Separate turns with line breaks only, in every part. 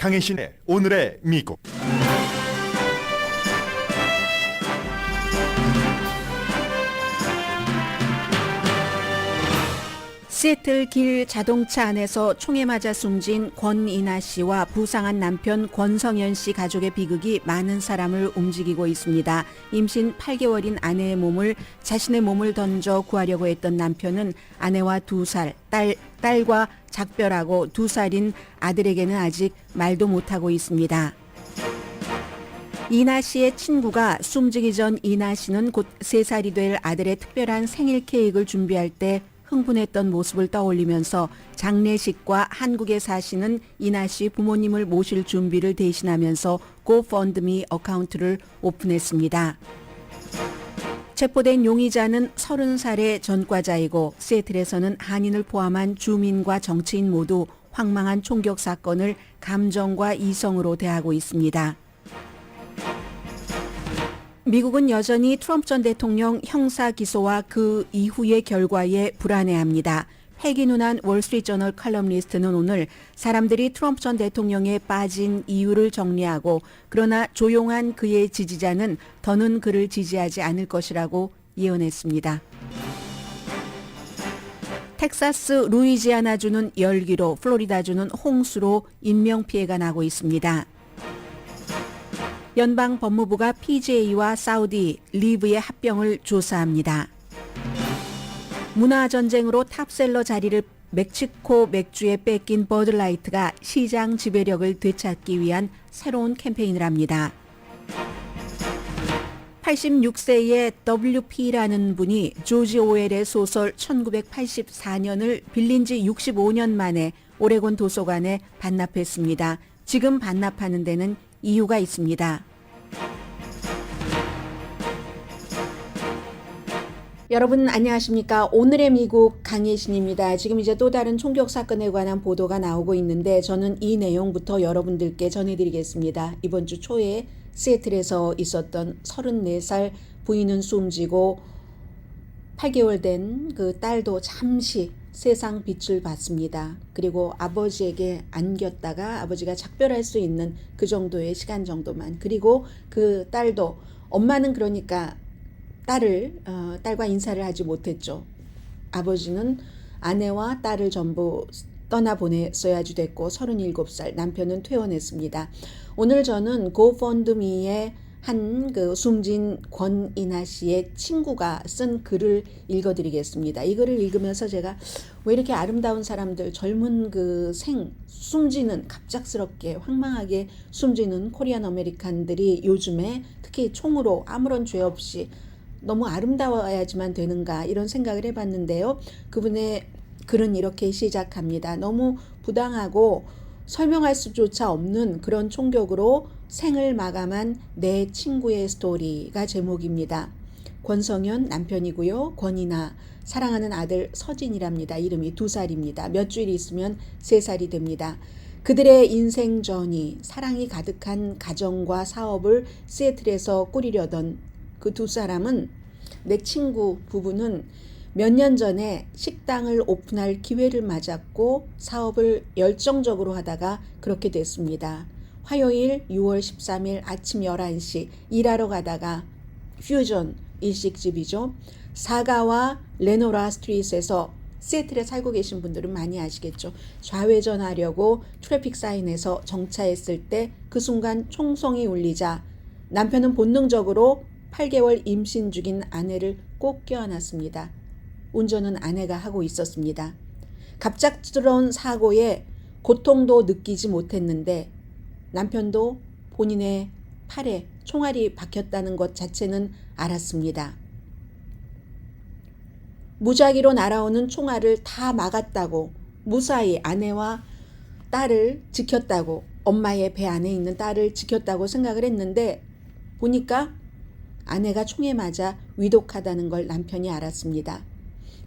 강혜신의 오늘의 미국.
시애틀 길 자동차 안에서 총에 맞아 숨진 권이나 씨와 부상한 남편 권성현 씨 가족의 비극이 많은 사람을 움직이고 있습니다. 임신 8개월인 아내의 몸을 자신의 몸을 던져 구하려고 했던 남편은 아내와 2살, 딸과 작별하고 2살인 아들에게는 아직 말도 못하고 있습니다. 이나 씨의 친구가 숨지기 전 이나 씨는 곧 3살이 될 아들의 특별한 생일 케이크를 준비할 때 흥분했던 모습을 떠올리면서 장례식과 한국에 사시는 이나 씨 부모님을 모실 준비를 대신하면서 GoFundMe 어카운트를 오픈했습니다. 체포된 용의자는 30살의 전과자이고 시애틀에서는 한인을 포함한 주민과 정치인 모두 황망한 총격 사건을 감정과 이성으로 대하고 있습니다. 미국은 여전히 트럼프 전 대통령 형사 기소와 그 이후의 결과에 불안해합니다. 회기눈한 월스트리트저널 칼럼니스트는 오늘 사람들이 트럼프 전 대통령에 빠진 이유를 정리하고 그러나 조용한 그의 지지자는 더는 그를 지지하지 않을 것이라고 예언했습니다. 텍사스 루이지아나주는 열기로, 플로리다주는 홍수로 인명피해가 나고 있습니다. 연방 법무부가 PGA와 사우디, 리브의 합병을 조사합니다. 문화전쟁으로 탑셀러 자리를 멕시코 맥주에 뺏긴 버드라이트가 시장 지배력을 되찾기 위한 새로운 캠페인을 합니다. 86세의 WP라는 분이 조지 오웰의 소설 1984년을 빌린 지 65년 만에 오레곤 도서관에 반납했습니다. 지금 반납하는 데는 이유가 있습니다. 여러분 안녕하십니까? 오늘의 미국 강혜신입니다. 지금 이제 또 다른 총격 사건에 관한 보도가 나오고 있는데 저는 이 내용부터 여러분들께 전해드리겠습니다. 이번 주 초에 시애틀에서 있었던 34살 부인은 숨지고 8개월 된 그 딸도 잠시 세상 빛을 봤습니다. 그리고 아버지에게 안겼다가 아버지가 작별할 수 있는 그 정도의 시간 정도만. 그리고 그 딸도 엄마는 그러니까 딸과 인사를 하지 못했죠. 아버지는 아내와 딸을 전부 떠나보냈어야지 됐고 37살 남편은 퇴원했습니다. 오늘 저는 고펀드미에 한 그 숨진 권이나 씨의 친구가 쓴 글을 읽어드리겠습니다. 이 글을 읽으면서 제가 왜 이렇게 아름다운 사람들, 젊은 그 숨지는 갑작스럽게 황망하게 숨지는 코리안 아메리칸들이 요즘에 특히 총으로 아무런 죄 없이 너무 아름다워야지만 되는가 이런 생각을 해봤는데요. 그분의 글은 이렇게 시작합니다. 너무 부당하고 설명할 수조차 없는 그런 총격으로 생을 마감한 내 친구의 스토리가 제목입니다. 권성현 남편이고요. 권이나 사랑하는 아들 서진이랍니다. 이름이 2살입니다. 몇 주일 있으면 3살이 됩니다. 그들의 인생전이 사랑이 가득한 가정과 사업을 시애틀에서 꾸리려던 그 2사람은 내 친구 부부는 몇 년 전에 식당을 오픈할 기회를 맞았고 사업을 열정적으로 하다가 그렇게 됐습니다. 화요일 6월 13일 아침 11시 일하러 가다가 퓨전 일식집이죠. 사가와 레노라 스트리트에서 시애틀에 살고 계신 분들은 많이 아시겠죠. 좌회전하려고 트래픽 사인에서 정차했을 때 그 순간 총성이 울리자 남편은 본능적으로 8개월 임신 중인 아내를 꼭 껴안았습니다. 운전은 아내가 하고 있었습니다. 갑작스러운 사고에 고통도 느끼지 못했는데 남편도 본인의 팔에 총알이 박혔다는 것 자체는 알았습니다. 무작위로 날아오는 총알을 다 막았다고, 무사히 아내와 딸을 지켰다고, 엄마의 배 안에 있는 딸을 지켰다고 생각을 했는데 보니까 아내가 총에 맞아 위독하다는 걸 남편이 알았습니다.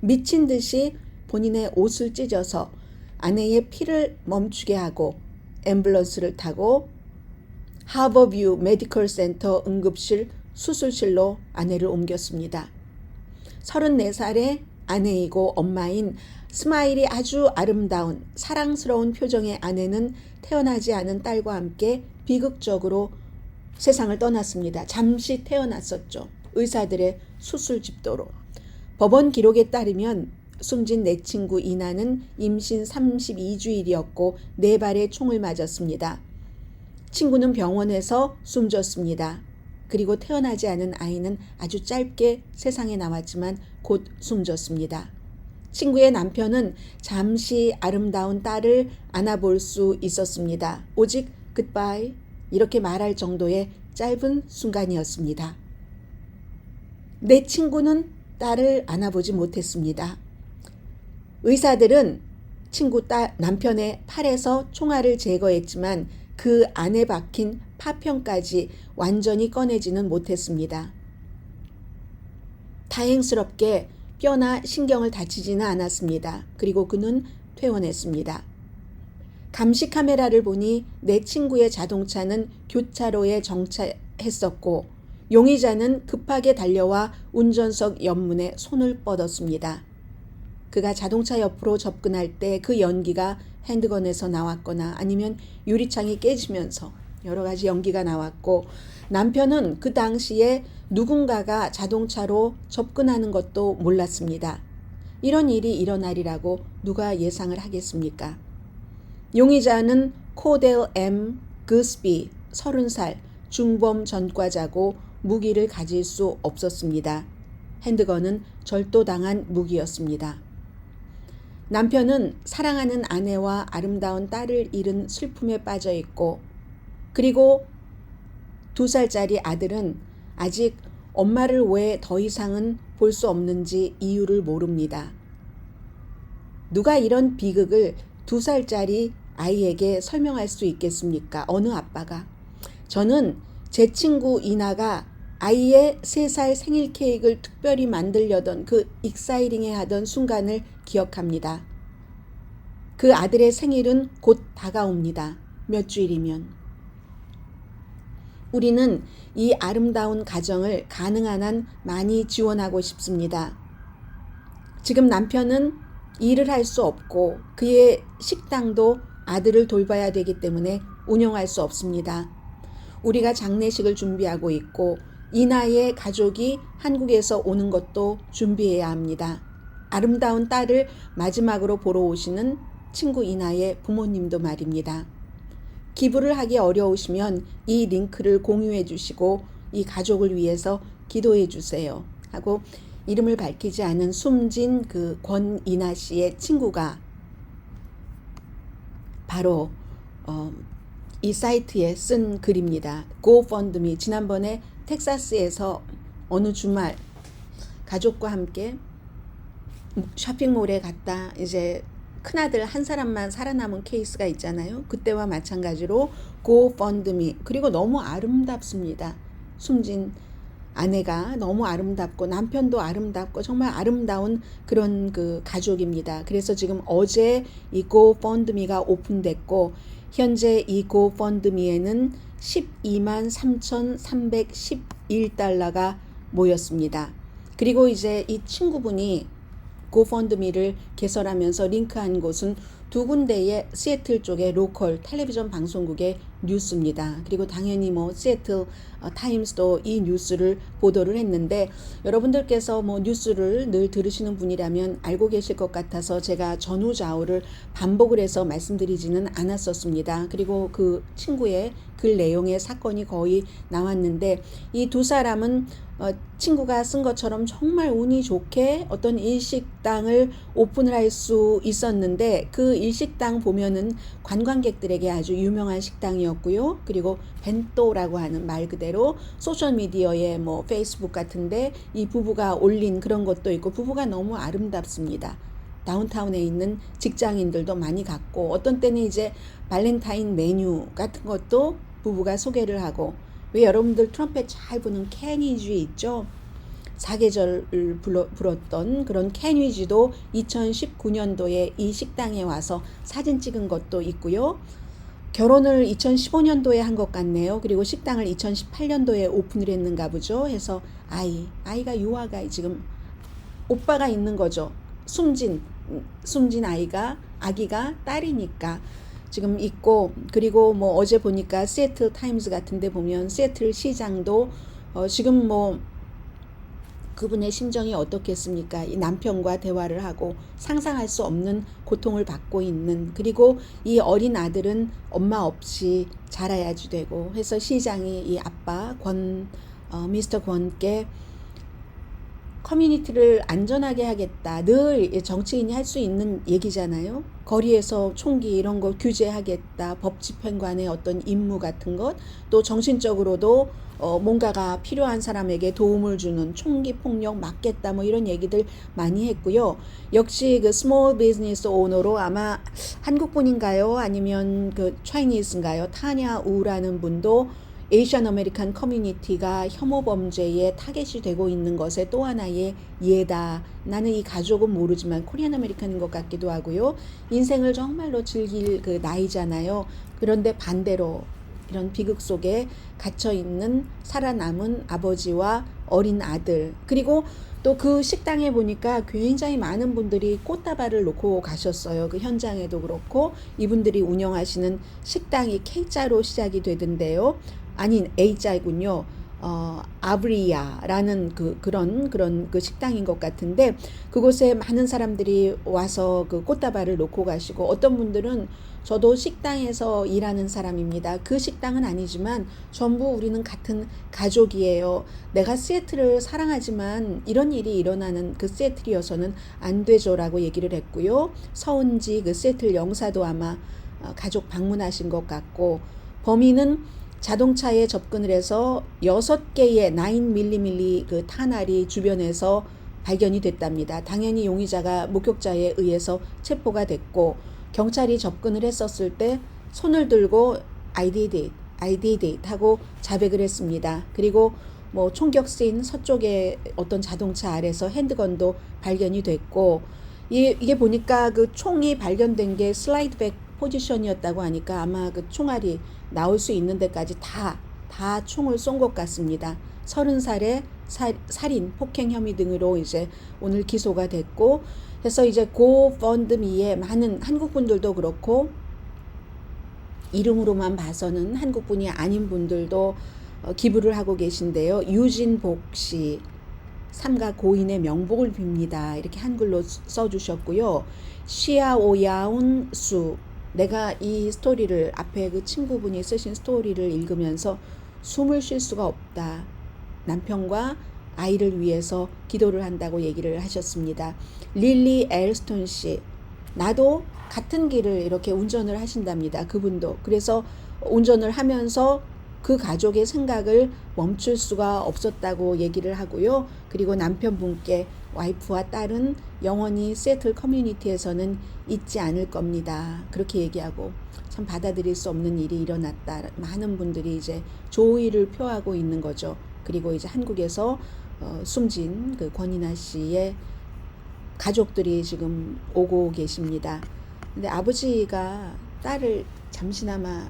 미친 듯이 본인의 옷을 찢어서 아내의 피를 멈추게 하고 앰뷸런스를 타고 하버뷰 메디컬 센터 응급실 수술실로 아내를 옮겼습니다. 34살의 아내이고 엄마인 스마일이 아주 아름다운 사랑스러운 표정의 아내는 태어나지 않은 딸과 함께 비극적으로 세상을 떠났습니다. 잠시 태어났었죠. 의사들의 수술 집도로. 법원 기록에 따르면 숨진 내 친구 이나는 임신 32주일이었고 4발의 총을 맞았습니다. 친구는 병원에서 숨졌습니다. 그리고 태어나지 않은 아이는 아주 짧게 세상에 나왔지만 곧 숨졌습니다. 친구의 남편은 잠시 아름다운 딸을 안아볼 수 있었습니다. 오직 굿바이 이렇게 말할 정도의 짧은 순간이었습니다. 내 친구는 딸을 안아보지 못했습니다. 의사들은 친구 남편의 팔에서 총알을 제거했지만 그 안에 박힌 파편까지 완전히 꺼내지는 못했습니다. 다행스럽게 뼈나 신경을 다치지는 않았습니다. 그리고 그는 퇴원했습니다. 감시 카메라를 보니 내 친구의 자동차는 교차로에 정차했었고 용의자는 급하게 달려와 운전석 옆문에 손을 뻗었습니다. 그가 자동차 옆으로 접근할 때 그 연기가 핸드건에서 나왔거나 아니면 유리창이 깨지면서 여러 가지 연기가 나왔고 남편은 그 당시에 누군가가 자동차로 접근하는 것도 몰랐습니다. 이런 일이 일어나리라고 누가 예상을 하겠습니까? 용의자는 코델 M. 그스비 30살 중범 전과자고 무기를 가질 수 없었습니다. 핸드건은 절도당한 무기였습니다. 남편은 사랑하는 아내와 아름다운 딸을 잃은 슬픔에 빠져 있고 그리고 2살짜리 아들은 아직 엄마를 왜 더 이상은 볼 수 없는지 이유를 모릅니다. 누가 이런 비극을 2살짜리 아이에게 설명할 수 있겠습니까? 어느 아빠가? 저는 제 친구 이나가 아이의 3살 생일 케이크를 특별히 만들려던 그 익사이팅해하던 순간을 기억합니다. 그 아들의 생일은 곧 다가옵니다. 몇 주일이면. 우리는 이 아름다운 가정을 가능한 한 많이 지원하고 싶습니다. 지금 남편은 일을 할 수 없고 그의 식당도 아들을 돌봐야 되기 때문에 운영할 수 없습니다. 우리가 장례식을 준비하고 있고 이나의 가족이 한국에서 오는 것도 준비해야 합니다. 아름다운 딸을 마지막으로 보러 오시는 친구 이나의 부모님도 말입니다. 기부를 하기 어려우시면 이 링크를 공유해 주시고 이 가족을 위해서 기도해 주세요 하고 이름을 밝히지 않은 숨진 그 권이나 씨의 친구가 바로 이 사이트에 쓴 글입니다. GoFundMe. 지난번에 텍사스에서 어느 주말 가족과 함께 쇼핑몰에 갔다 이제 큰아들 한 사람만 살아남은 케이스가 있잖아요. 그때와 마찬가지로 GoFundMe. 그리고 너무 아름답습니다. 숨진 아내가 너무 아름답고 남편도 아름답고 정말 아름다운 그런 그 가족입니다. 그래서 지금 어제 이 GoFundMe가 오픈됐고 현재 이 GoFundMe에는 12만 3,311달러가 모였습니다. 그리고 이제 이 친구분이 GoFundMe를 개설하면서 링크한 곳은 2군데의 시애틀 쪽의 로컬 텔레비전 방송국의 뉴스입니다. 그리고 당연히 뭐 시애틀 타임스도 이 뉴스를 보도를 했는데 여러분들께서 뭐 뉴스를 늘 들으시는 분이라면 알고 계실 것 같아서 제가 전후좌우를 반복을 해서 말씀드리지는 않았었습니다. 그리고 그 친구의 글 내용의 사건이 거의 나왔는데 이 2사람은 친구가 쓴 것처럼 정말 운이 좋게 어떤 일식당을 오픈을 할 수 있었는데 그 일식당 보면은 관광객들에게 아주 유명한 식당이었고요. 그리고 벤또라고 하는 말 그대로 소셜미디어에 뭐 페이스북 같은데 이 부부가 올린 그런 것도 있고 부부가 너무 아름답습니다. 다운타운에 있는 직장인들도 많이 갔고 어떤 때는 이제 발렌타인 메뉴 같은 것도 부부가 소개를 하고 왜 여러분들 트럼펫 잘 부는 케니지 있죠? 사계절을 불었던 그런 케니지도 2019년도에 이 식당에 와서 사진 찍은 것도 있고요. 결혼을 2015년도에 한 것 같네요. 그리고 식당을 2018년도에 오픈을 했는가 보죠. 해서 아이가 유아가 지금 오빠가 있는 거죠. 숨진 숨진 아기가 딸이니까 지금 있고, 그리고 뭐 어제 보니까 시애틀 타임즈 같은 데 보면 시애틀 시장도 지금 뭐 그분의 심정이 어떻겠습니까? 이 남편과 대화를 하고 상상할 수 없는 고통을 받고 있는, 그리고 이 어린 아들은 엄마 없이 자라야지 되고 해서 시장이 이 아빠 미스터 권께 커뮤니티를 안전하게 하겠다. 늘 정치인이 할 수 있는 얘기잖아요. 거리에서 총기 이런 거 규제하겠다. 법 집행관의 어떤 임무 같은 것, 또 정신적으로도 뭔가가 필요한 사람에게 도움을 주는 총기 폭력 막겠다. 뭐 이런 얘기들 많이 했고요. 역시 그 스몰 비즈니스 오너로 아마 한국분인가요? 아니면 그 차이니스인가요? 타냐 우라는 분도 에이시안 아메리칸 커뮤니티가 혐오 범죄의 타겟이 되고 있는 것의 또 하나의 예다. 나는 이 가족은 모르지만 코리안 아메리칸인 것 같기도 하고요. 인생을 정말로 즐길 그 나이잖아요. 그런데 반대로 이런 비극 속에 갇혀 있는 살아남은 아버지와 어린 아들, 그리고 또 그 식당에 보니까 굉장히 많은 분들이 꽃다발을 놓고 가셨어요. 그 현장에도 그렇고 이분들이 운영하시는 식당이 K자로 시작이 되던데요. 아니 A자이군요. 아브리아라는 그런 그 식당인 것 같은데, 그곳에 많은 사람들이 와서 그 꽃다발을 놓고 가시고, 어떤 분들은 저도 식당에서 일하는 사람입니다. 그 식당은 아니지만 전부 우리는 같은 가족이에요. 내가 시애틀을 사랑하지만 이런 일이 일어나는 그 시애틀이어서는 안 되죠라고 얘기를 했고요. 서은지 그 시애틀 영사도 아마 가족 방문하신 것 같고, 범인은 자동차에 접근을 해서 6개의 9mm 그 탄알이 주변에서 발견이 됐답니다. 당연히 용의자가 목격자에 의해서 체포가 됐고, 경찰이 접근을 했었을 때 손을 들고 I did it 하고 자백을 했습니다. 그리고 뭐 총격 씬 서쪽의 어떤 자동차 아래서 핸드건도 발견이 됐고, 이게 보니까 그 총이 발견된 게 슬라이드 백 포지션이었다고 하니까 아마 그 총알이 나올 수 있는 데까지 다 총을 쏜 것 같습니다. 30살의 살인, 폭행 혐의 등으로 이제 오늘 기소가 됐고, 그래서 이제 고펀드미에 많은 한국분들도 그렇고 이름으로만 봐서는 한국분이 아닌 분들도 기부를 하고 계신데요. 유진복 씨, 삼가 고인의 명복을 빕니다. 이렇게 한글로 써주셨고요. 시아오야운 수, 내가 이 스토리를 앞에 그 친구분이 쓰신 스토리를 읽으면서 숨을 쉴 수가 없다. 남편과 아이를 위해서 기도를 한다고 얘기를 하셨습니다. 릴리 엘스톤 씨, 나도 같은 길을 이렇게 운전을 하신답니다. 그분도. 그래서 운전을 하면서 그 가족의 생각을 멈출 수가 없었다고 얘기를 하고요. 그리고 남편분께 와이프와 딸은 영원히 시애틀 커뮤니티에서는 잊지 않을 겁니다. 그렇게 얘기하고, 참 받아들일 수 없는 일이 일어났다. 많은 분들이 이제 조의를 표하고 있는 거죠. 그리고 이제 한국에서 숨진 그 권이나 씨의 가족들이 지금 오고 계십니다. 근데 아버지가 딸을 잠시나마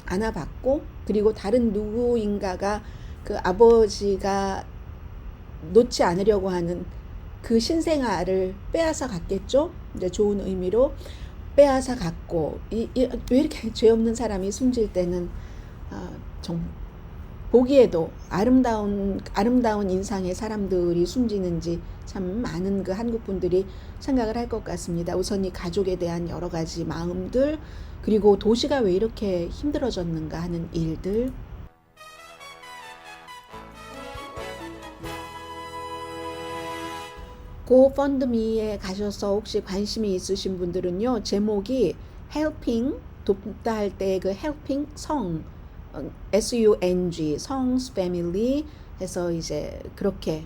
안아봤고, 그리고 다른 누구인가가 그 아버지가 놓지 않으려고 하는 그 신생아를 빼앗아 갔겠죠? 이제 좋은 의미로 빼앗아 갔고, 왜 이렇게 죄 없는 사람이 숨질 때는 좀 보기에도 아름다운 인상의 사람들이 숨지는지 참 많은 그 한국 분들이 생각을 할 것 같습니다. 우선 이 가족에 대한 여러 가지 마음들, 그리고 도시가 왜 이렇게 힘들어졌는가 하는 일들. 고펀드미에 가셔서 혹시 관심이 있으신 분들은요, 제목이 helping, 돕다 할 때 그 helping 성, SUNG, 성's family 해서 이제 그렇게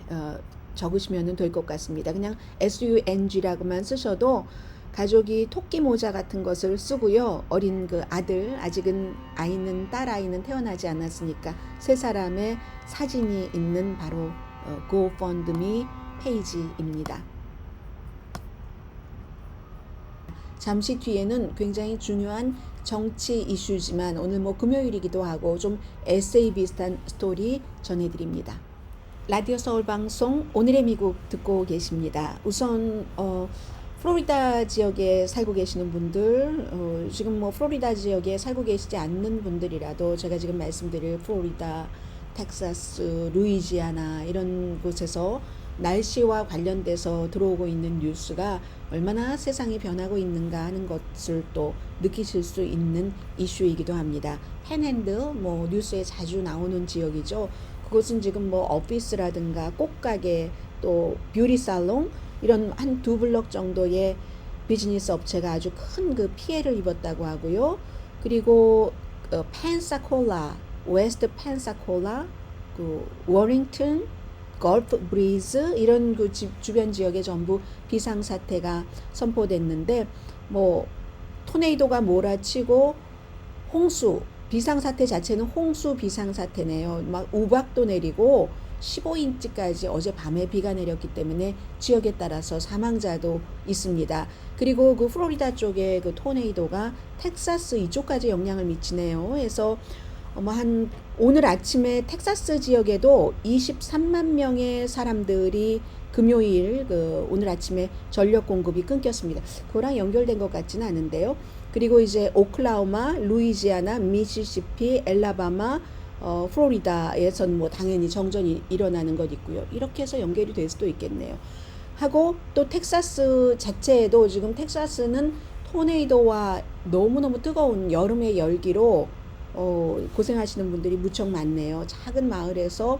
적으시면 될 것 같습니다. 그냥 SUNG라고만 쓰셔도 가족이 토끼 모자 같은 것을 쓰고요. 어린 그 아들, 아직은 딸 아이는 태어나지 않았으니까 세 사람의 사진이 있는 바로 GoFundMe 페이지입니다. 잠시 뒤에는 굉장히 중요한 정치 이슈지만 오늘 뭐 금요일이기도 하고 좀 에세이 비슷한 스토리 전해드립니다. 라디오 서울 방송 오늘의 미국 듣고 계십니다. 우선 플로리다 지역에 살고 계시는 분들, 지금 뭐 플로리다 지역에 살고 계시지 않는 분들이라도 제가 지금 말씀드릴 플로리다, 텍사스, 루이지아나 이런 곳에서 날씨와 관련돼서 들어오고 있는 뉴스가 얼마나 세상이 변하고 있는가 하는 것을 또 느끼실 수 있는 이슈이기도 합니다. 팬핸드, 뭐 뉴스에 자주 나오는 지역이죠. 그것은 지금 뭐 오피스라든가 꽃가게, 또 뷰티 살롱 이런 한 두 블럭 정도의 비즈니스 업체가 아주 큰 그 피해를 입었다고 하고요. 그리고 펜사콜라, 웨스트 펜사콜라, 그 워링턴, 걸프 브리즈 이런 그 주변 지역에 전부 비상사태가 선포됐는데, 뭐 토네이도가 몰아치고 홍수 비상사태 자체는 홍수 비상사태네요. 막 우박도 내리고 15인치까지 어젯밤에 비가 내렸기 때문에 지역에 따라서 사망자도 있습니다. 그리고 그 플로리다 쪽에 그 토네이도가 텍사스 이쪽까지 영향을 미치네요. 그래서 한 오늘 아침에 텍사스 지역에도 23만 명의 사람들이 금요일 그 오늘 아침에 전력 공급이 끊겼습니다. 그거랑 연결된 것 같지는 않은데요. 그리고 이제 오클라호마, 루이지아나, 미시시피, 엘라바마, 플로리다에선 뭐 당연히 정전이 일어나는 것 있고요. 이렇게 해서 연결이 될 수도 있겠네요. 하고 또 텍사스 자체에도 지금 텍사스는 토네이도와 너무너무 뜨거운 여름의 열기로 고생하시는 분들이 무척 많네요. 작은 마을에서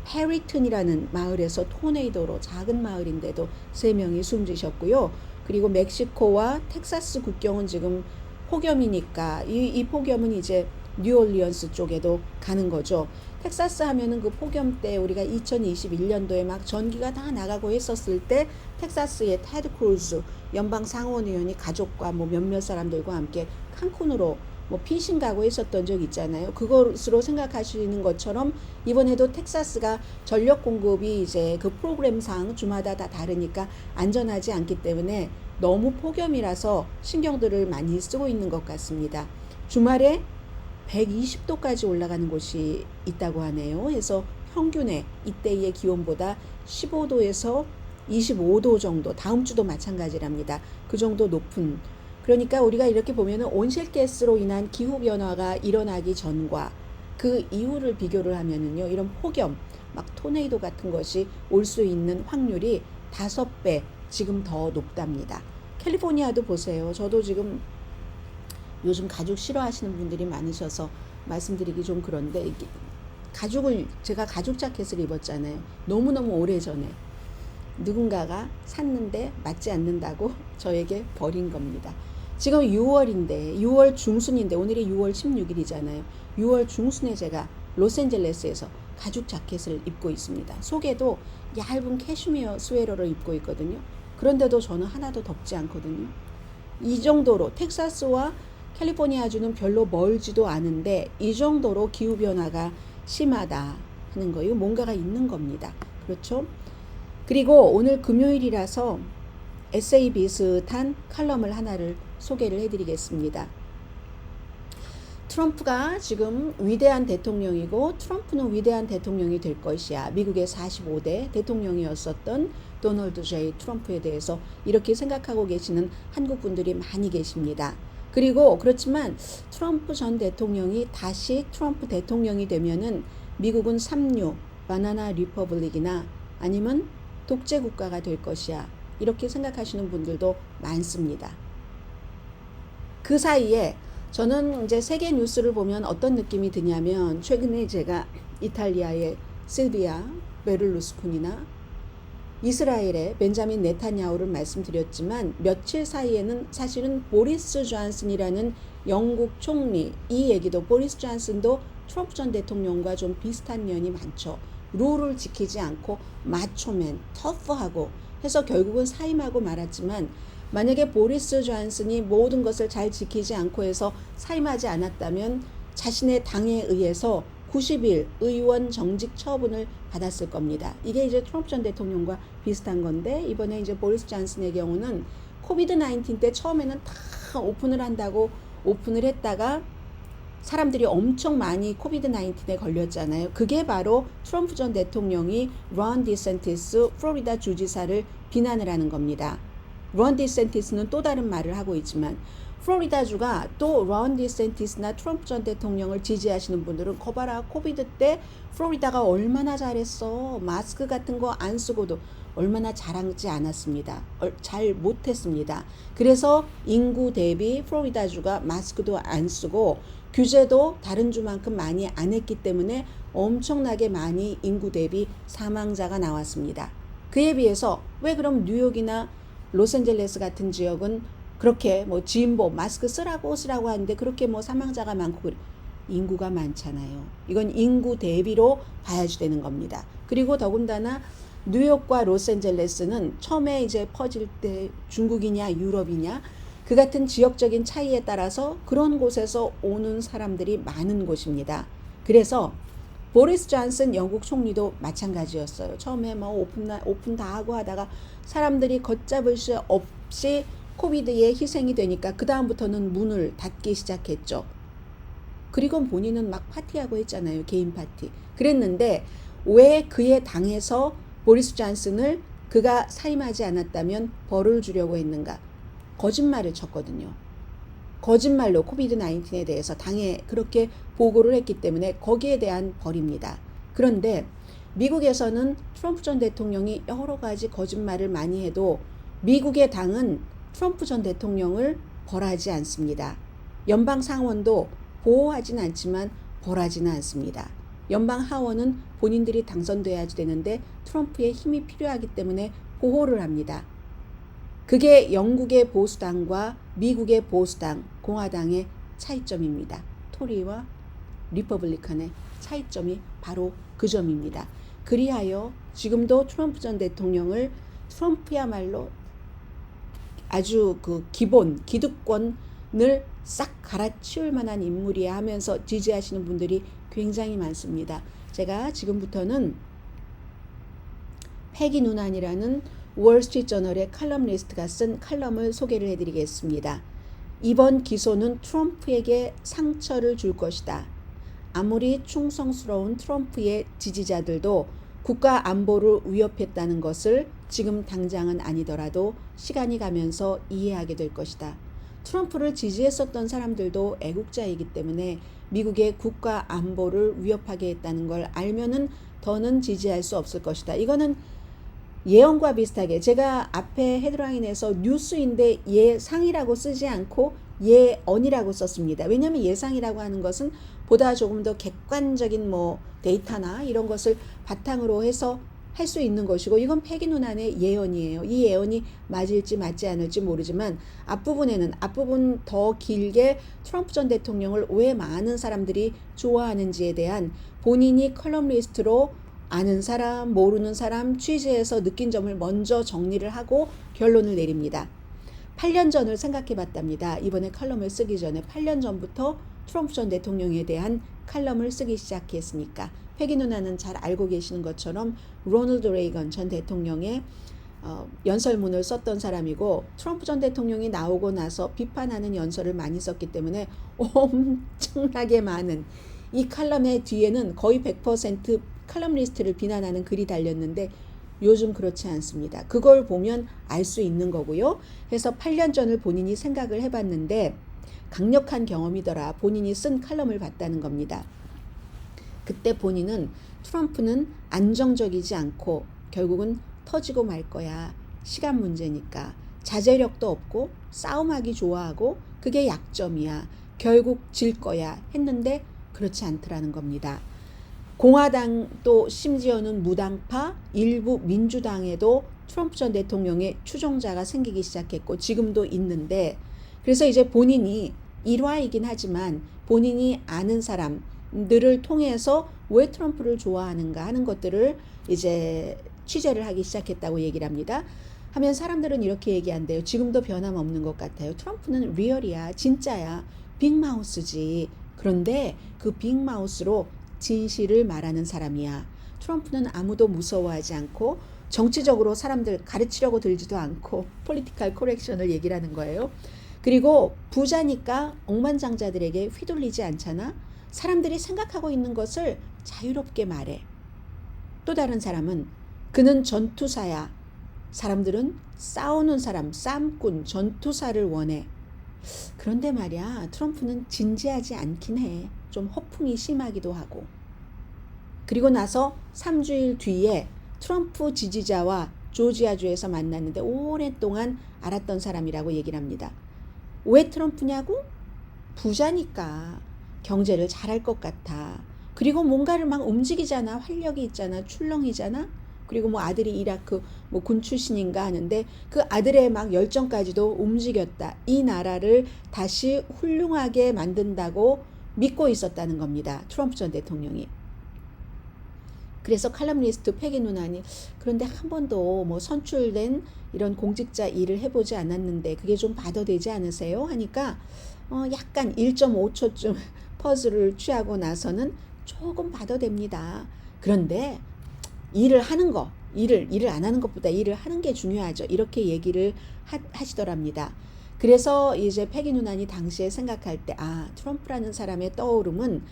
페리튼이라는 마을에서 토네이도로, 작은 마을인데도 3명이 숨지셨고요. 그리고 멕시코와 텍사스 국경은 지금 폭염이니까 이 폭염은 이제 뉴올리언스 쪽에도 가는 거죠. 텍사스 하면은 그 폭염 때 우리가 2021년도에 막 전기가 다 나가고 했었을 때 텍사스의 테드 크루즈 연방 상원의원이 가족과 뭐 몇몇 사람들과 함께 칸쿤으로 뭐 피신 가고 했었던 적 있잖아요. 그것으로 생각하시는 것처럼 이번에도 텍사스가 전력 공급이 이제 그 프로그램상 주마다 다 다르니까 안전하지 않기 때문에 너무 폭염이라서 신경들을 많이 쓰고 있는 것 같습니다. 주말에 120도까지 올라가는 곳이 있다고 하네요. 그래서 평균의 이때의 기온보다 15도에서 25도 정도, 다음 주도 마찬가지랍니다. 그 정도 높은, 그러니까 우리가 이렇게 보면은 온실가스로 인한 기후변화가 일어나기 전과 그 이후를 비교를 하면은요, 이런 폭염, 막 토네이도 같은 것이 올 수 있는 확률이 5배 지금 더 높답니다. 캘리포니아도 보세요. 저도 지금 요즘 가죽 싫어하시는 분들이 많으셔서 말씀드리기 좀 그런데, 제가 가죽 자켓을 입었잖아요. 너무너무 오래전에 누군가가 샀는데 맞지 않는다고 저에게 버린 겁니다. 지금 6월인데 6월 중순인데 오늘이 6월 16일이잖아요. 6월 중순에 제가 로스앤젤레스에서 가죽 자켓을 입고 있습니다. 속에도 얇은 캐슈미어 스웨터를 입고 있거든요. 그런데도 저는 하나도 덥지 않거든요. 이 정도로 텍사스와 캘리포니아주는 별로 멀지도 않은데 이 정도로 기후변화가 심하다 하는 거예요. 뭔가가 있는 겁니다. 그렇죠? 그리고 오늘 금요일이라서 에세이 비슷한 칼럼을 하나를 소개를 해드리겠습니다. 트럼프가 지금 위대한 대통령이고 트럼프는 위대한 대통령이 될 것이야. 미국의 45대 대통령이었었던 도널드 J. 트럼프에 대해서 이렇게 생각하고 계시는 한국 분들이 많이 계십니다. 그리고 그렇지만 트럼프 전 대통령이 다시 트럼프 대통령이 되면은 미국은 삼류, 바나나 리퍼블릭이나 아니면 독재 국가가 될 것이야. 이렇게 생각하시는 분들도 많습니다. 그 사이에 저는 이제 세계 뉴스를 보면 어떤 느낌이 드냐면, 최근에 제가 이탈리아의 실비아 베를루스코니나 이스라엘의 벤자민 네타냐후를 말씀드렸지만, 며칠 사이에는 사실은 보리스 존슨이라는 영국 총리, 이 얘기도 보리스 존슨도 트럼프 전 대통령과 좀 비슷한 면이 많죠. 룰을 지키지 않고 마초맨, 터프하고 해서 결국은 사임하고 말았지만, 만약에 보리스 존슨이 모든 것을 잘 지키지 않고 해서 사임하지 않았다면 자신의 당에 의해서 90일 의원 정직 처분을 받았을 겁니다. 이게 이제 트럼프 전 대통령과 비슷한 건데, 이번에 이제 보리스 존슨의 경우는 코비드 19 때 처음에는 다 오픈을 한다고 오픈을 했다가 사람들이 엄청 많이 코비드 19에 걸렸잖아요. 그게 바로 트럼프 전 대통령이 론 디센티스 플로리다 주지사를 비난을 하는 겁니다. 론 디센티스는 또 다른 말을 하고 있지만 플로리다주가 또 론 디센티스나 트럼프 전 대통령을 지지하시는 분들은 거봐라 코비드 때 플로리다가 얼마나 잘했어. 마스크 같은 거 안 쓰고도 얼마나 잘하지 않았습니다. 잘 못했습니다. 그래서 인구 대비 플로리다주가 마스크도 안 쓰고 규제도 다른 주만큼 많이 안 했기 때문에 엄청나게 많이 인구 대비 사망자가 나왔습니다. 그에 비해서 왜 그럼 뉴욕이나 로스앤젤레스 같은 지역은 그렇게 뭐 진보 마스크 쓰라고 하는데 그렇게 뭐 사망자가 많고 인구가 많잖아요. 이건 인구 대비로 봐야지 되는 겁니다. 그리고 더군다나 뉴욕과 로스앤젤레스는 처음에 이제 퍼질 때 중국이냐 유럽이냐 그 같은 지역적인 차이에 따라서 그런 곳에서 오는 사람들이 많은 곳입니다. 그래서 보리스 존슨 영국 총리도 마찬가지였어요. 처음에 뭐 오픈 다 하고 하다가 사람들이 걷잡을 수 없이 코비드에 희생이 되니까 그 다음부터는 문을 닫기 시작했죠. 그리고 본인은 막 파티하고 했잖아요. 개인 파티. 그랬는데 왜 그의 당에서 보리스 존슨을 그가 사임하지 않았다면 벌을 주려고 했는가? 거짓말을 쳤거든요. 거짓말로 코비드 19에 대해서 당에 그렇게 보고를 했기 때문에 거기에 대한 벌입니다. 그런데 미국에서는 트럼프 전 대통령이 여러 가지 거짓말을 많이 해도 미국의 당은 트럼프 전 대통령을 벌하지 않습니다. 연방 상원도 보호하진 않지만 벌하지는 않습니다. 연방 하원은 본인들이 당선돼야지 되는데 트럼프의 힘이 필요하기 때문에 보호를 합니다. 그게 영국의 보수당과 미국의 보수당, 공화당의 차이점입니다. 토리와 리퍼블리칸의 차이점이 바로 그 점입니다. 그리하여 지금도 트럼프 전 대통령을 트럼프야말로 아주 그 기본, 기득권을 싹 갈아치울 만한 인물이야 하면서 지지하시는 분들이 굉장히 많습니다. 제가 지금부터는 패기 누난이라는 월스트리트저널의 칼럼니스트가 쓴 칼럼을 소개를 해드리겠습니다. 이번 기소는 트럼프에게 상처를 줄 것이다. 아무리 충성스러운 트럼프의 지지자들도 국가 안보를 위협했다는 것을 지금 당장은 아니더라도 시간이 가면서 이해하게 될 것이다. 트럼프를 지지했었던 사람들도 애국자이기 때문에 미국의 국가 안보를 위협하게 했다는 걸 알면은 더는 지지할 수 없을 것이다. 이거는 예언과 비슷하게 제가 앞에 헤드라인에서 뉴스인데 예상이라고 쓰지 않고 예언이라고 썼습니다. 왜냐하면 예상이라고 하는 것은 보다 조금 더 객관적인 뭐 데이터나 이런 것을 바탕으로 해서 할 수 있는 것이고 이건 패기 누난의 예언이에요. 이 예언이 맞을지 맞지 않을지 모르지만 앞부분 더 길게 트럼프 전 대통령을 왜 많은 사람들이 좋아하는지에 대한 본인이 컬럼리스트로 아는 사람, 모르는 사람, 취재해서 느낀 점을 먼저 정리를 하고 결론을 내립니다. 8년 전을 생각해 봤답니다. 이번에 칼럼을 쓰기 전에 8년 전부터 트럼프 전 대통령에 대한 칼럼을 쓰기 시작했으니까 패기 누나는 잘 알고 계시는 것처럼 로널드 레이건 전 대통령의 연설문을 썼던 사람이고 트럼프 전 대통령이 나오고 나서 비판하는 연설을 많이 썼기 때문에 엄청나게 많은 이 칼럼의 뒤에는 거의 100% 칼럼니스트를 비난하는 글이 달렸는데 요즘 그렇지 않습니다. 그걸 보면 알 수 있는 거고요. 그래서 8년 전을 본인이 생각을 해봤는데 강력한 경험이더라. 본인이 쓴 칼럼을 봤다는 겁니다. 그때 본인은 트럼프는 안정적이지 않고 결국은 터지고 말 거야. 시간 문제니까. 자제력도 없고 싸움하기 좋아하고 그게 약점이야. 결국 질 거야 했는데 그렇지 않더라는 겁니다. 공화당도 심지어는 무당파 일부 민주당에도 트럼프 전 대통령의 추종자가 생기기 시작했고 지금도 있는데 그래서 이제 본인이 일화이긴 하지만 본인이 아는 사람들을 통해서 왜 트럼프를 좋아하는가 하는 것들을 이제 취재를 하기 시작했다고 얘기를 합니다. 하면 사람들은 이렇게 얘기한대요. 지금도 변함없는 것 같아요. 트럼프는 리얼이야. 진짜야. 빅마우스지. 그런데 그 빅마우스로 진실을 말하는 사람이야. 트럼프는 아무도 무서워하지 않고 정치적으로 사람들 가르치려고 들지도 않고 폴리티컬 코렉션을 얘기를 하는 거예요. 그리고 부자니까 억만장자들에게 휘둘리지 않잖아. 사람들이 생각하고 있는 것을 자유롭게 말해. 또 다른 사람은 그는 전투사야. 사람들은 싸우는 사람, 쌈꾼, 전투사를 원해. 그런데 말이야, 트럼프는 진지하지 않긴 해. 좀 허풍이 심하기도 하고. 그리고 나서 3주일 뒤에 트럼프 지지자와 조지아주에서 만났는데 오랫동안 알았던 사람이라고 얘기를 합니다. 왜 트럼프냐고? 부자니까. 경제를 잘할 것 같아. 그리고 뭔가를 막 움직이잖아. 활력이 있잖아. 출렁이잖아. 그리고 뭐 아들이 이라크 뭐 군 출신인가 하는데 그 아들의 막 열정까지도 움직였다. 이 나라를 다시 훌륭하게 만든다고 믿고 있었다는 겁니다. 트럼프 전 대통령이. 그래서 칼럼니스트 패기 누나니 그런데 한 번도 뭐 선출된 이런 공직자 일을 해보지 않았는데 그게 좀 받아되지 않으세요? 하니까 약간 1.5초쯤 퍼즐을 취하고 나서는 조금 받아됩니다. 그런데 일을 하는 거, 일을 안 하는 것보다 일을 하는 게 중요하죠. 이렇게 얘기를 하시더랍니다. 그래서 이제 패기 누나니 당시에 생각할 때 트럼프라는 사람의 떠오름은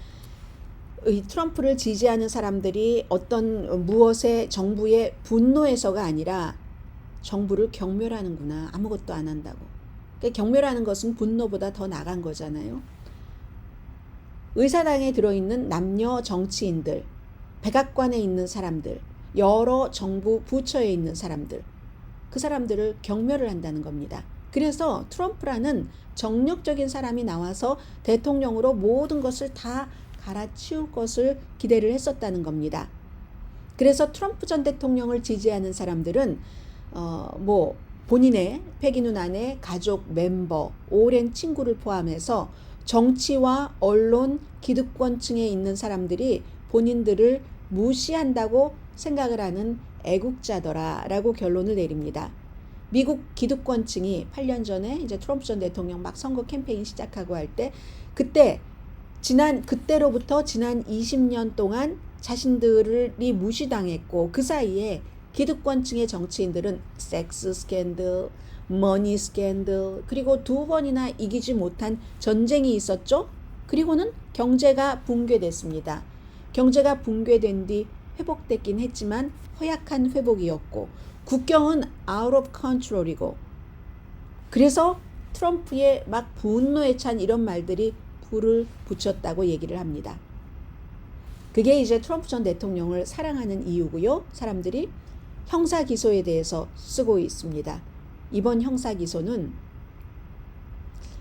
이 트럼프를 지지하는 사람들이 어떤 무엇에 정부의 분노해서가 아니라 정부를 경멸하는구나. 아무것도 안 한다고. 그러니까 경멸하는 것은 분노보다 더 나간 거잖아요. 의사당에 들어있는 남녀 정치인들, 백악관에 있는 사람들, 여러 정부 부처에 있는 사람들, 그 사람들을 경멸을 한다는 겁니다. 그래서 트럼프라는 정력적인 사람이 나와서 대통령으로 모든 것을 다 갈아치울 것을 기대를 했었다는 겁니다. 그래서 트럼프 전 대통령을 지지하는 사람들은 뭐 본인의 패기 누나의 가족 멤버, 오랜 친구를 포함해서 정치와 언론, 기득권층에 있는 사람들이 본인들을 무시한다고 생각을 하는 애국자더라라고 결론을 내립니다. 미국 기득권층이 8년 전에 이제 트럼프 전 대통령 막 선거 캠페인 시작하고 할 때 그때로부터 지난 20년 동안 자신들이 무시당했고 그 사이에 기득권층의 정치인들은 섹스 스캔들, 머니 스캔들, 그리고 2번이나 이기지 못한 전쟁이 있었죠. 그리고는 경제가 붕괴됐습니다. 경제가 붕괴된 뒤 회복됐긴 했지만 허약한 회복이었고 국경은 out of control이고 그래서 트럼프의 막 분노에 찬 이런 말들이 불을 붙였다고 얘기를 합니다. 그게 이제 트럼프 전 대통령을 사랑하는 이유고요. 사람들이 형사기소에 대해서 쓰고 있습니다. 이번 형사기소는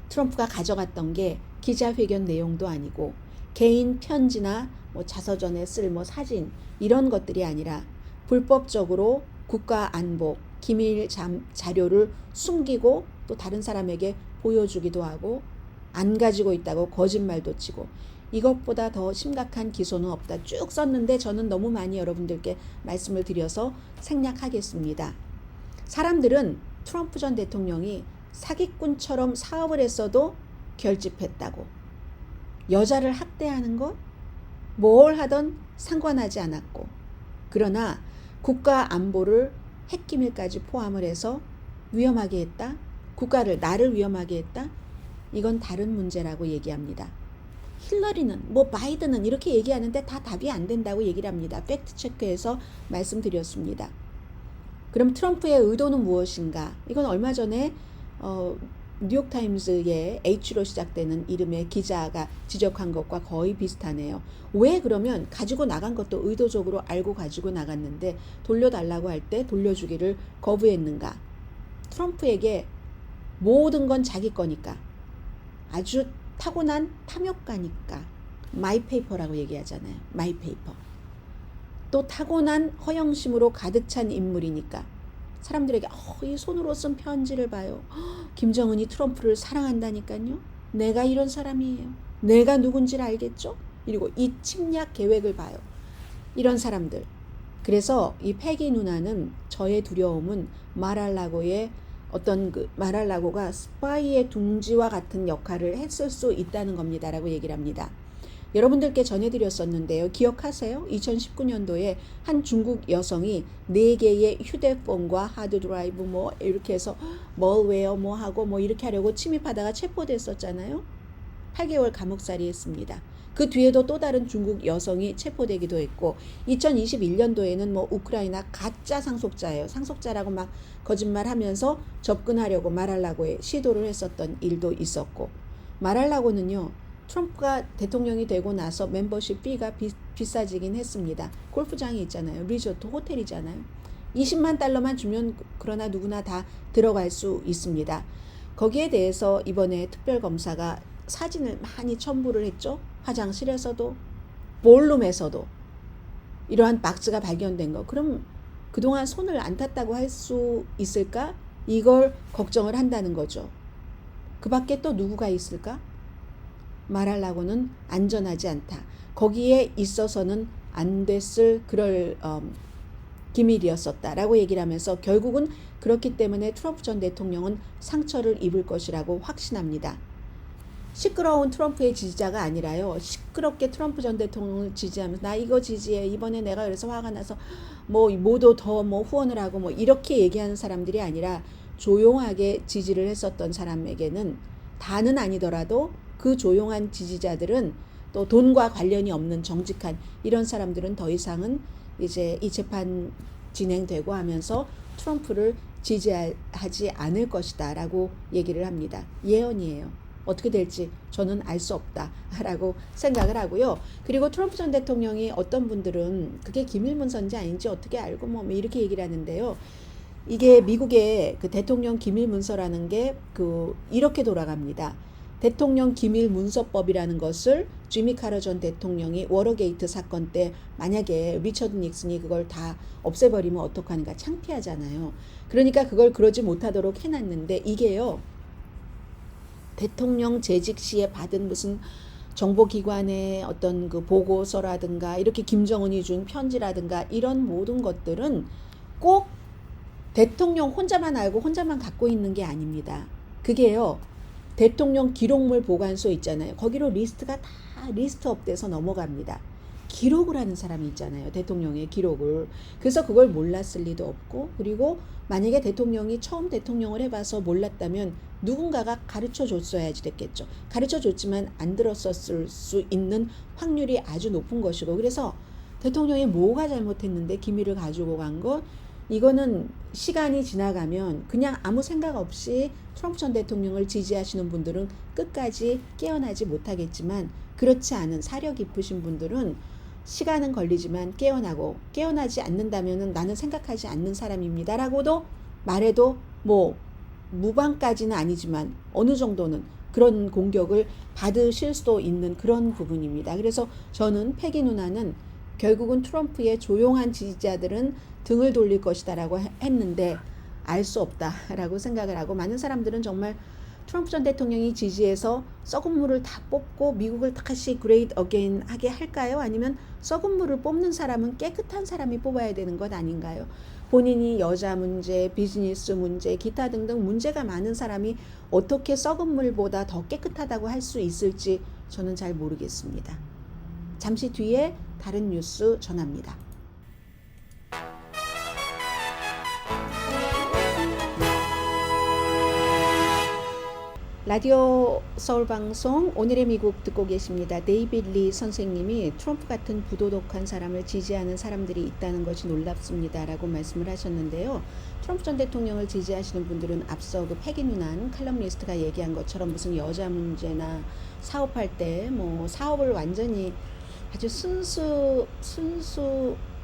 트럼프가 가져갔던 게 기자회견 내용도 아니고 개인 편지나 뭐 자서전에 쓸 뭐 사진 이런 것들이 아니라 불법적으로 국가 안보, 기밀 자료를 숨기고 또 다른 사람에게 보여주기도 하고 안 가지고 있다고 거짓말도 치고 이것보다 더 심각한 기소는 없다. 쭉 썼는데 저는 너무 많이 여러분들께 말씀을 드려서 생략하겠습니다. 사람들은 트럼프 전 대통령이 사기꾼처럼 사업을 했어도 결집했다고. 여자를 학대하는 것? 뭘 하던 상관하지 않았고. 그러나 국가 안보를 핵기밀까지 포함을 해서 위험하게 했다. 나를 위험하게 했다. 이건 다른 문제라고 얘기합니다. 힐러리는 뭐 바이든은 이렇게 얘기하는데 다 답이 안 된다고 얘기를 합니다. 팩트 체크해서 말씀드렸습니다. 그럼 트럼프의 의도는 무엇인가? 이건 얼마 전에 뉴욕타임즈의 H로 시작되는 이름의 기자가 지적한 것과 거의 비슷하네요. 왜 그러면 가지고 나간 것도 의도적으로 알고 가지고 나갔는데 돌려달라고 할 때 돌려주기를 거부했는가? 트럼프에게 모든 건 자기 거니까. 아주 타고난 탐욕가니까. 마이페이퍼라고 얘기하잖아요. 마이페이퍼. 또 타고난 허영심으로 가득 찬 인물이니까. 사람들에게 이 손으로 쓴 편지를 봐요. 김정은이 트럼프를 사랑한다니까요. 내가 이런 사람이에요. 내가 누군지를 알겠죠? 그리고 이 침략 계획을 봐요. 이런 사람들. 그래서 이 패기 누나는 저의 두려움은 마랄라고가 스파이의 둥지와 같은 역할을 했을 수 있다는 겁니다라고 얘기를 합니다. 여러분들께 전해드렸었는데요. 기억하세요? 2019년도에 한 중국 여성이 4개의 휴대폰과 하드드라이브 뭐 이렇게 해서 멀웨어 뭐 하고 뭐 이렇게 하려고 침입하다가 체포됐었잖아요. 8개월 감옥살이 했습니다. 그 뒤에도 또 다른 중국 여성이 체포되기도 했고 2021년도에는 뭐 우크라이나 가짜 상속자예요. 상속자라고 막 거짓말하면서 접근하려고 말하려고 시도를 했었던 일도 있었고 말하려고는요. 트럼프가 대통령이 되고 나서 멤버십 비가 비싸지긴 했습니다. 골프장이 있잖아요. 리조트 호텔이잖아요. 20만 달러만 주면 그러나 누구나 다 들어갈 수 있습니다. 거기에 대해서 이번에 특별검사가 사진을 많이 첨부를 했죠. 화장실에서도 볼룸에서도 이러한 박스가 발견된 거. 그럼 그동안 손을 안 탔다고 할 수 있을까? 이걸 걱정을 한다는 거죠. 그 밖에 또 누구가 있을까? 말하려고는 안전하지 않다. 거기에 있어서는 안 됐을 그럴 기밀이었었다라고 얘기를 하면서 결국은 그렇기 때문에 트럼프 전 대통령은 상처를 입을 것이라고 확신합니다. 시끄러운 트럼프의 지지자가 아니라요. 시끄럽게 트럼프 전 대통령을 지지하면서 나 이거 지지해. 이번에 내가 그래서 화가 나서 뭐 뭐도 더 뭐 후원을 하고 뭐 이렇게 얘기하는 사람들이 아니라 조용하게 지지를 했었던 사람에게는 다는 아니더라도 그 조용한 지지자들은 또 돈과 관련이 없는 정직한 이런 사람들은 더 이상은 이제 이 재판 진행되고 하면서 트럼프를 지지하지 않을 것이다 라고 얘기를 합니다. 예언이에요. 어떻게 될지 저는 알 수 없다 라고 생각을 하고요. 그리고 트럼프 전 대통령이 어떤 분들은 그게 기밀문서인지 아닌지 어떻게 알고 뭐 이렇게 얘기를 하는데요. 이게 미국의 그 대통령 기밀문서라는 게 이렇게 돌아갑니다. 대통령 기밀문서법이라는 것을 지미 카터 전 대통령이 워터게이트 사건 때 만약에 리처드 닉슨이 그걸 다 없애버리면 어떡하는가 창피하잖아요. 그러니까 그걸 그러지 못하도록 해놨는데 이게요. 대통령 재직 시에 받은 무슨 정보기관의 어떤 그 보고서라든가 이렇게 김정은이 준 편지라든가 이런 모든 것들은 꼭 대통령 혼자만 알고 혼자만 갖고 있는 게 아닙니다. 그게요. 대통령 기록물 보관소 있잖아요. 거기로 리스트가 다 리스트업돼서 넘어갑니다. 기록을 하는 사람이 있잖아요. 대통령의 기록을. 그래서 그걸 몰랐을 리도 없고 그리고 만약에 대통령이 처음 대통령을 해봐서 몰랐다면 누군가가 가르쳐 줬어야지 됐겠죠. 가르쳐 줬지만 안 들었었을 수 있는 확률이 아주 높은 것이고 그래서 대통령이 뭐가 잘못했는데 기밀을 가지고 간 것 이거는 시간이 지나가면 그냥 아무 생각 없이 트럼프 전 대통령을 지지하시는 분들은 끝까지 깨어나지 못하겠지만 그렇지 않은 사려 깊으신 분들은 시간은 걸리지만 깨어나지 않는다면 나는 생각하지 않는 사람입니다 라고도 말해도 뭐 무방까지는 아니지만 어느 정도는 그런 공격을 받으실 수도 있는 그런 부분입니다. 그래서 저는 패기 누나는 결국은 트럼프의 조용한 지지자들은 등을 돌릴 것이다 라고 했는데 알 수 없다라고 생각을 하고 많은 사람들은 정말 트럼프 전 대통령이 지지해서 썩은 물을 다 뽑고 미국을 다시 그레이트 어게인 하게 할까요? 아니면 썩은 물을 뽑는 사람은 깨끗한 사람이 뽑아야 되는 것 아닌가요? 본인이 여자 문제, 비즈니스 문제, 기타 등등 문제가 많은 사람이 어떻게 썩은 물보다 더 깨끗하다고 할 수 있을지 저는 잘 모르겠습니다. 잠시 뒤에 다른 뉴스 전합니다. 라디오 서울방송 오늘의 미국 듣고 계십니다. 데이빗 리 선생님이 트럼프 같은 부도덕한 사람을 지지하는 사람들이 있다는 것이 놀랍습니다 라고 말씀을 하셨는데요. 트럼프 전 대통령을 지지하시는 분들은 앞서 그 패기 누난 칼럼니스트가 얘기한 것처럼 무슨 여자 문제나 사업할 때 뭐 사업을 완전히 아주 순수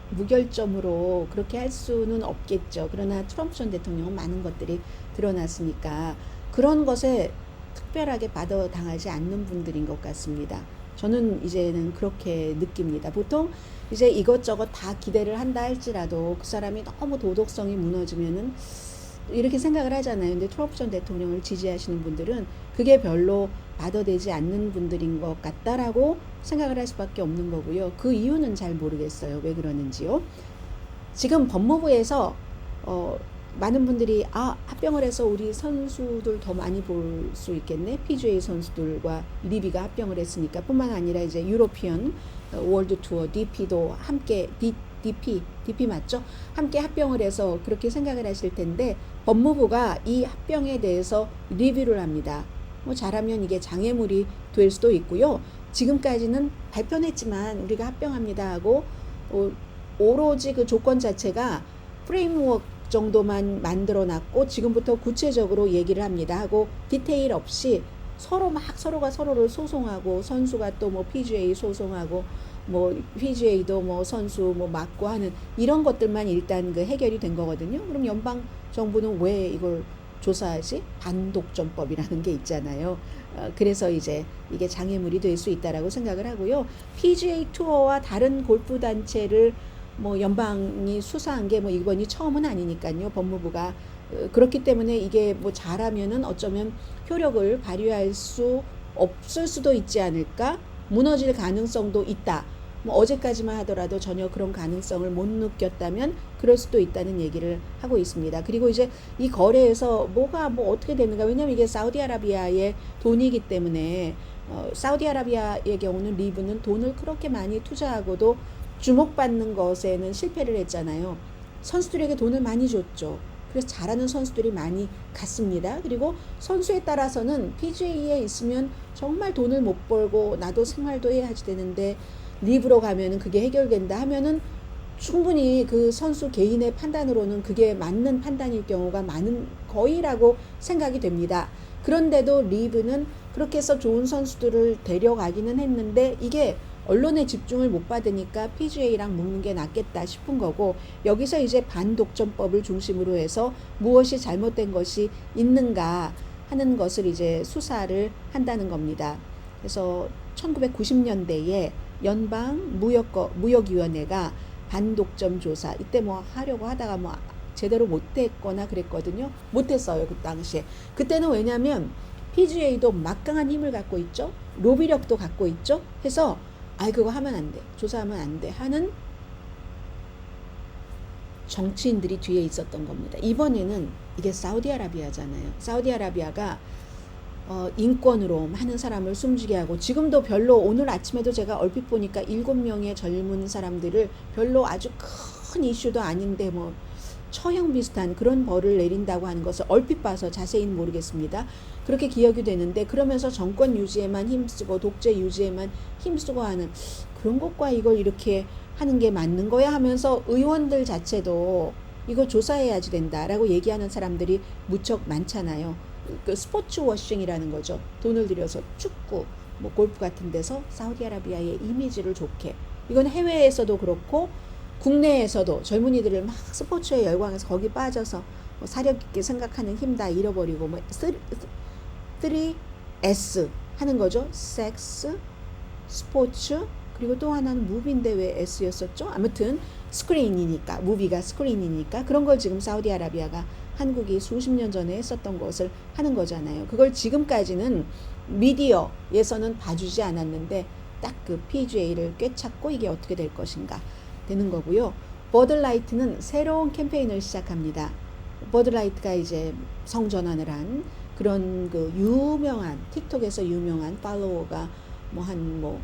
무결점으로 그렇게 할 수는 없겠죠. 그러나 트럼프 전 대통령은 많은 것들이 드러났으니까 그런 것에 특별하게 받아당하지 않는 분들인 것 같습니다. 저는 이제는 그렇게 느낍니다. 보통 이제 이것저것 다 기대를 한다 할지라도 그 사람이 너무 도덕성이 무너지면은 이렇게 생각을 하잖아요. 근데 트럼프 전 대통령을 지지하시는 분들은 그게 별로 받아들이지 않는 분들인 것 같다라고 생각을 할 수밖에 없는 거고요. 그 이유는 잘 모르겠어요. 왜 그러는지요. 지금 법무부에서 많은 분들이 합병을 해서 우리 선수들 더 많이 볼 수 있겠네. PGA 선수들과 리비가 합병을 했으니까 뿐만 아니라 이제 유로피언 월드 투어 DP도 함께 DP 맞죠? 함께 합병을 해서 그렇게 생각을 하실 텐데 법무부가 이 합병에 대해서 리뷰를 합니다. 뭐 잘하면 이게 장애물이 될 수도 있고요. 지금까지는 발표는 했지만 우리가 합병합니다 하고 오로지 그 조건 자체가 프레임워크 정도만 만들어 놨고 지금부터 구체적으로 얘기를 합니다 하고 디테일 없이 서로 막 서로가 서로를 소송하고 선수가 또 뭐 PGA 소송하고 뭐 PGA도 뭐 선수 뭐 맞고 하는 이런 것들만 일단 그 해결이 된 거거든요. 그럼 연방 정부는 왜 이걸 조사하지? 반독점법이라는 게 있잖아요. 그래서 이제 이게 장애물이 될 수 있다라고 생각을 하고요. PGA 투어와 다른 골프 단체를 뭐 연방이 수사한 게 뭐 이번이 처음은 아니니까요. 법무부가 그렇기 때문에 이게 뭐 잘하면은 어쩌면 효력을 발휘할 수 없을 수도 있지 않을까? 무너질 가능성도 있다. 뭐 어제까지만 하더라도 전혀 그런 가능성을 못 느꼈다면 그럴 수도 있다는 얘기를 하고 있습니다. 그리고 이제 이 거래에서 뭐가 뭐 어떻게 되는가? 왜냐면 이게 사우디아라비아의 돈이기 때문에 사우디아라비아의 경우는 리브는 돈을 그렇게 많이 투자하고도 주목받는 것에는 실패를 했잖아요. 선수들에게 돈을 많이 줬죠. 그래서 잘하는 선수들이 많이 갔습니다. 그리고 선수에 따라서는 PGA에 있으면 정말 돈을 못 벌고 나도 생활도 해야지 되는데 리브로 가면은 그게 해결된다 하면은 충분히 그 선수 개인의 판단으로는 그게 맞는 판단일 경우가 많은 거의라고 생각이 됩니다. 그런데도 리브는 그렇게 해서 좋은 선수들을 데려가기는 했는데 이게 언론의 집중을 못 받으니까 PGA랑 묶는 게 낫겠다 싶은 거고 여기서 이제 반독점법을 중심으로 해서 무엇이 잘못된 것이 있는가 하는 것을 이제 수사를 한다는 겁니다. 그래서 1990년대에 연방 무역위원회가 반독점 조사 이때 뭐 하려고 하다가 뭐 제대로 못했거나 그랬거든요. 못했어요 그 당시에. 그때는 왜냐하면 PGA도 막강한 힘을 갖고 있죠. 로비력도 갖고 있죠. 해서 그거 하면 안 돼. 조사하면 안 돼. 하는 정치인들이 뒤에 있었던 겁니다. 이번에는 이게 사우디아라비아잖아요. 사우디아라비아가 인권으로 많은 사람을 숨지게 하고 지금도 별로 오늘 아침에도 제가 얼핏 보니까 7명의 젊은 사람들을 별로 아주 큰 이슈도 아닌데 뭐 처형 비슷한 그런 벌을 내린다고 하는 것을 얼핏 봐서 자세히는 모르겠습니다. 그렇게 기억이 되는데 그러면서 정권 유지에만 힘쓰고 독재 유지에만 힘쓰고 하는 그런 것과 이걸 이렇게 하는 게 맞는 거야 하면서 의원들 자체도 이거 조사해야지 된다라고 얘기하는 사람들이 무척 많잖아요. 그 스포츠 워싱이라는 거죠. 돈을 들여서 축구, 뭐 골프 같은 데서 사우디아라비아의 이미지를 좋게. 이건 해외에서도 그렇고 국내에서도 젊은이들을 막 스포츠에 열광해서 거기 빠져서 뭐 사력 있게 생각하는 힘 다 잃어버리고 뭐 3S 하는 거죠. 섹스, 스포츠, 그리고 또 하나는 무비인데 왜 S였었죠? 아무튼 스크린이니까, 무비가 스크린이니까 그런 걸 지금 사우디아라비아가 한국이 수십 년 전에 했었던 것을 하는 거잖아요. 그걸 지금까지는 미디어에서는 봐주지 않았는데 딱 그 PGA를 꿰찼고 이게 어떻게 될 것인가 되는 거고요. 버드라이트는 새로운 캠페인을 시작합니다. 버드라이트가 이제 성전환을 한 그런 그 유명한 틱톡에서 유명한 팔로워가 뭐 한 뭐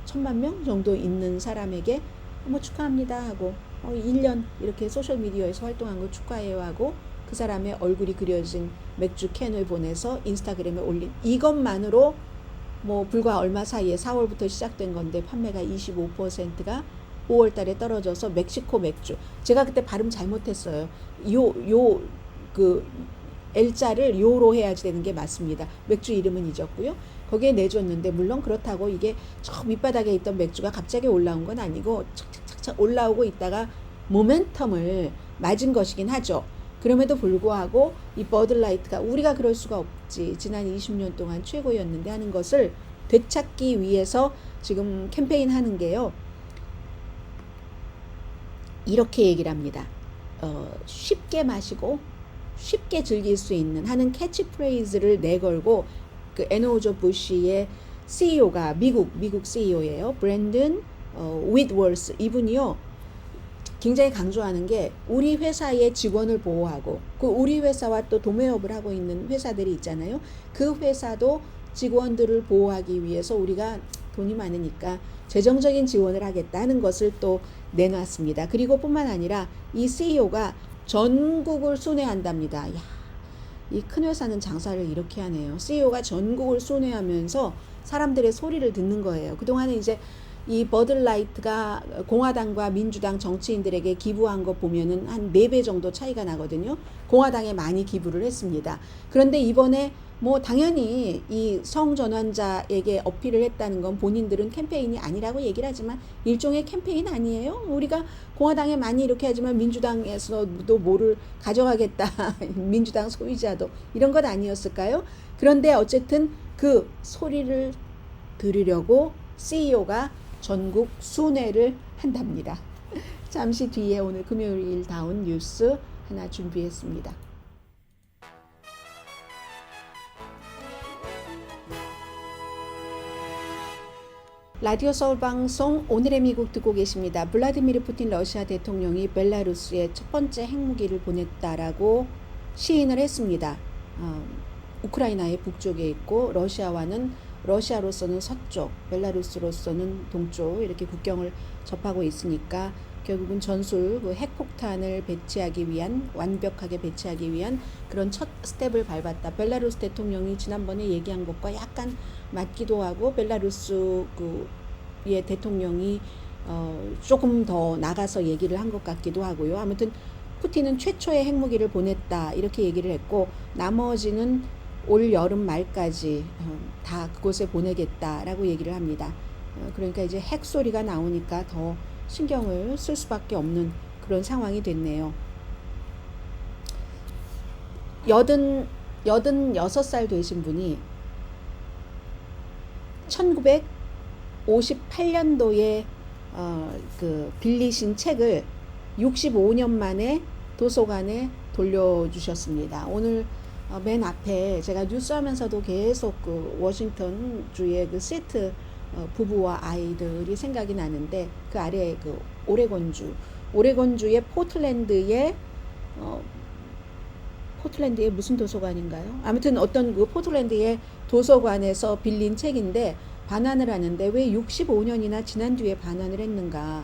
1000만 명 정도 있는 사람에게 뭐 축하합니다 하고 1년 이렇게 소셜미디어에서 활동한 거 축하해요 하고 그 사람의 얼굴이 그려진 맥주 캔을 보내서 인스타그램에 올린 이것만으로 뭐 불과 얼마 사이에 4월부터 시작된 건데 판매가 25%가 5월 달에 떨어져서 멕시코 맥주. 제가 그때 발음 잘못했어요. 그 L자를 요로 해야지 되는 게 맞습니다. 맥주 이름은 잊었고요. 거기에 내줬는데 물론 그렇다고 이게 저 밑바닥에 있던 맥주가 갑자기 올라온 건 아니고 착착착착 올라오고 있다가 모멘텀을 맞은 것이긴 하죠. 그럼에도 불구하고 이 버드라이트가 우리가 그럴 수가 없지. 지난 20년 동안 최고였는데 하는 것을 되찾기 위해서 지금 캠페인 하는 게요. 이렇게 얘기를 합니다. 쉽게 마시고 쉽게 즐길 수 있는 하는 캐치프레이즈를 내걸고 그 에노저 부시의 CEO가 미국 CEO예요. 브랜든 윗월스 이분이요. 굉장히 강조하는 게 우리 회사의 직원을 보호하고 그 우리 회사와 또 도매업을 하고 있는 회사들이 있잖아요. 그 회사도 직원들을 보호하기 위해서 우리가 돈이 많으니까 재정적인 지원을 하겠다는 것을 또 내놨습니다. 그리고 뿐만 아니라 이 CEO가 전국을 순회한답니다. 이 큰 회사는 장사를 이렇게 하네요. CEO가 전국을 순회하면서 사람들의 소리를 듣는 거예요. 그동안에 이제 이 버들라이트가 공화당과 민주당 정치인들에게 기부한 거 보면은 한 4배 정도 차이가 나거든요. 공화당에 많이 기부를 했습니다. 그런데 이번에 뭐 당연히 이 성전환자에게 어필을 했다는 건 본인들은 캠페인이 아니라고 얘기를 하지만 일종의 캠페인 아니에요? 우리가 공화당에 많이 이렇게 하지만 민주당에서도 뭐를 가져가겠다. 민주당 소유자도 이런 것 아니었을까요? 그런데 어쨌든 그 소리를 들으려고 CEO가 전국 순회를 한답니다. 잠시 뒤에 오늘 금요일 다운 뉴스 하나 준비했습니다. 라디오 서울 방송 오늘의 미국 듣고 계십니다. 블라디미르 푸틴 러시아 대통령이 벨라루스에 첫 번째 핵무기를 보냈다라고 시인을 했습니다. 우크라이나의 북쪽에 있고 러시아로서는 서쪽, 벨라루스로서는 동쪽 이렇게 국경을 접하고 있으니까 결국은 전술 그 핵폭탄을 완벽하게 배치하기 위한 그런 첫 스텝을 밟았다. 벨라루스 대통령이 지난번에 얘기한 것과 약간 맞기도 하고 벨라루스 의 대통령이 조금 더 나가서 얘기를 한 것 같기도 하고요. 아무튼 푸틴은 최초의 핵무기를 보냈다 이렇게 얘기를 했고 나머지는 올 여름 말까지 다 그곳에 보내겠다라고 얘기를 합니다. 그러니까 이제 핵 소리가 나오니까 더 신경을 쓸 수밖에 없는 그런 상황이 됐네요. 86살 되신 분이 1958년도에 빌리신 책을 65년 만에 도서관에 돌려주셨습니다. 오늘 맨 앞에 제가 뉴스하면서도 계속 워싱턴 주의 시애틀 부부와 아이들이 생각이 나는데 그 아래 오레곤주의 포틀랜드의 무슨 도서관인가요? 아무튼 어떤 포틀랜드의 도서관에서 빌린 책인데 반환을 하는데 왜 65년이나 지난 뒤에 반환을 했는가?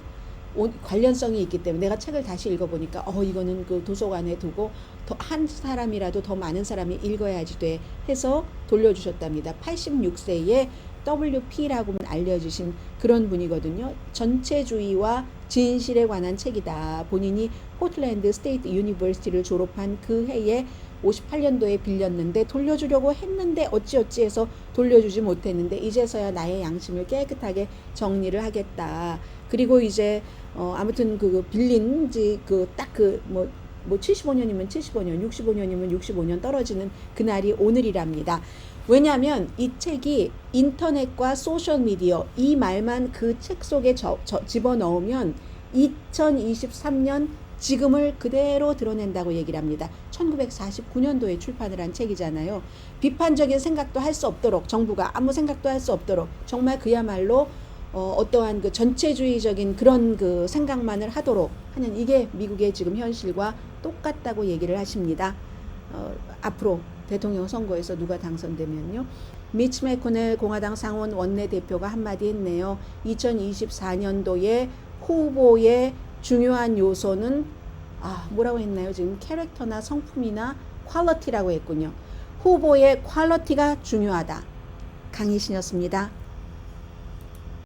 관련성이 있기 때문에 내가 책을 다시 읽어보니까 이거는 그 도서관에 두고 한 사람이라도 더 많은 사람이 읽어야지 돼 해서 돌려주셨답니다. 86세의 WP라고만 알려주신 그런 분이거든요. 전체주의와 진실에 관한 책이다. 본인이 포틀랜드 스테이트 유니버시티를 졸업한 그 해에 58년도에 빌렸는데 돌려주려고 했는데 어찌어찌해서 돌려주지 못했는데 이제서야 나의 양심을 깨끗하게 정리를 하겠다. 그리고 이제 아무튼 빌린 지 75년이면 75년, 65년이면 65년 떨어지는 그날이 오늘이랍니다. 왜냐하면 이 책이 인터넷과 소셜미디어 이 말만 그 책 속에 집어넣으면 2023년 지금을 그대로 드러낸다고 얘기를 합니다. 1949년도에 출판을 한 책이잖아요. 비판적인 생각도 할 수 없도록 정부가 아무 생각도 할 수 없도록 정말 그야말로 어떠한 전체주의적인 그런 생각만을 하도록 하는 이게 미국의 지금 현실과 똑같다고 얘기를 하십니다. 앞으로 대통령 선거에서 누가 당선되면요. 미치 매코넬 공화당 상원 원내대표가 한마디 했네요. 2024년도에 후보의 중요한 요소는 뭐라고 했나요? 지금 캐릭터나 성품이나 퀄리티라고 했군요. 후보의 퀄리티가 중요하다. 강희신이었습니다.